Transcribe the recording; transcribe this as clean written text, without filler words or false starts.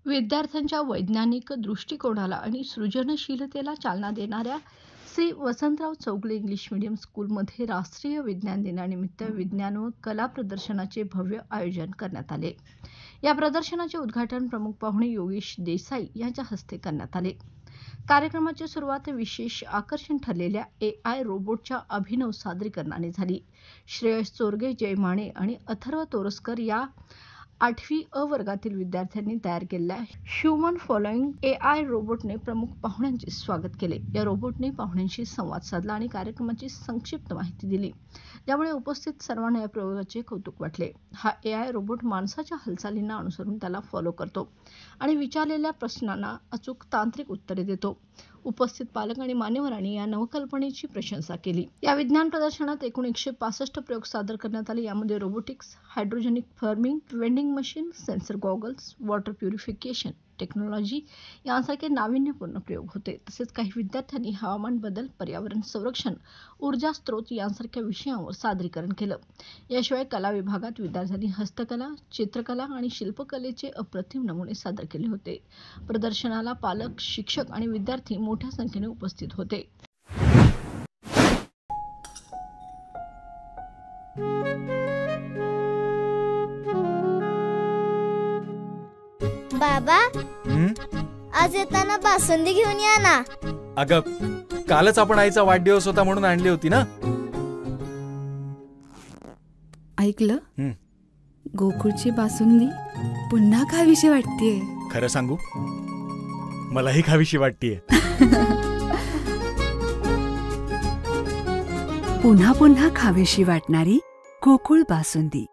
विद्यार्थ्यांच्या वैज्ञानिक दृष्टिकोनाला आणि सृजनशीलतेला चालना देणाऱ्या श्री वसंतराव चौगुले इंग्लिश मीडियम स्कूलमध्ये राष्ट्रीय विज्ञान दिनानिमित्त विज्ञान व कला प्रदर्शनाचे भव्य आयोजन करण्यात आले. या प्रदर्शनाचे उद्घाटन प्रमुख पाहुणे योगेश देसाई यांच्या हस्ते करण्यात आले. कार्यक्रमाची सुरुवात विशेष आकर्षण ठरलेल्या AI रोबोटच्या अभिनव सादरीकरणाने झाली. श्रेयस चोरगे, जय माने आणि अथर्व तोरसकर या 8वी अ वर्गातील विद्यार्थ्यांनी तयार केलेल्या ह्युमन फॉलोइंग AI रोबोटने प्रमुख पाहुण्यांचे स्वागत केले. या रोबोटने पाहुण्यांशी संवाद साधला आणि कार्यक्रमाची संक्षिप्त माहिती दिली, ज्यामुळे उपस्थित सर्वांना या प्रयोगाचे कौतुक वाटले. हा AI रोबोट माणसाच्या हालचालींना अनुसरून त्याला फॉलो करतो आणि विचारलेल्या प्रश्नांना अचूक तांत्रिक उत्तरे देतो. उपस्थित पालक आणि मान्यवरांनी या नवकल्पनेची प्रशंसा केली. या विज्ञान प्रदर्शनात एकूण 165 प्रयोग सादर करण्यात आले. यामध्ये robotics, hydroponic farming, vending machine, sensor goggles, water purification technology यांसारखे नाविन्यपूर्ण प्रयोग होते. तसेच काही विद्यार्थ्यांनी हवामान बदल, पर्यावरण संरक्षण, ऊर्जा स्रोत यांसारख्या विषयांवर सादरीकरण केलं. याशिवाय कला विभागात विद्यार्थ्यांनी हस्तकला, चित्रकला आणि शिल्पकलेचे अप्रतिम नमुने सादर केले होते. प्रदर्शनाला पालक, शिक्षक आणि विद्यार्थी मोठ्या संख्येने उपस्थित होते. बाबा, आज येताना बासुंदी घेऊन या ना. अगं, कालच आपण आईचा वाढदिवस होता म्हणून आणली होती ना. ऐकलं, गोकुळची बासुंदी पुन्हा खावीशी वाटतेय. खरं सांगू, मलाही खावीशी वाटतेय. पुन्हा पुन्हा खावीशी वाटणारी गोकुळ बासुंदी.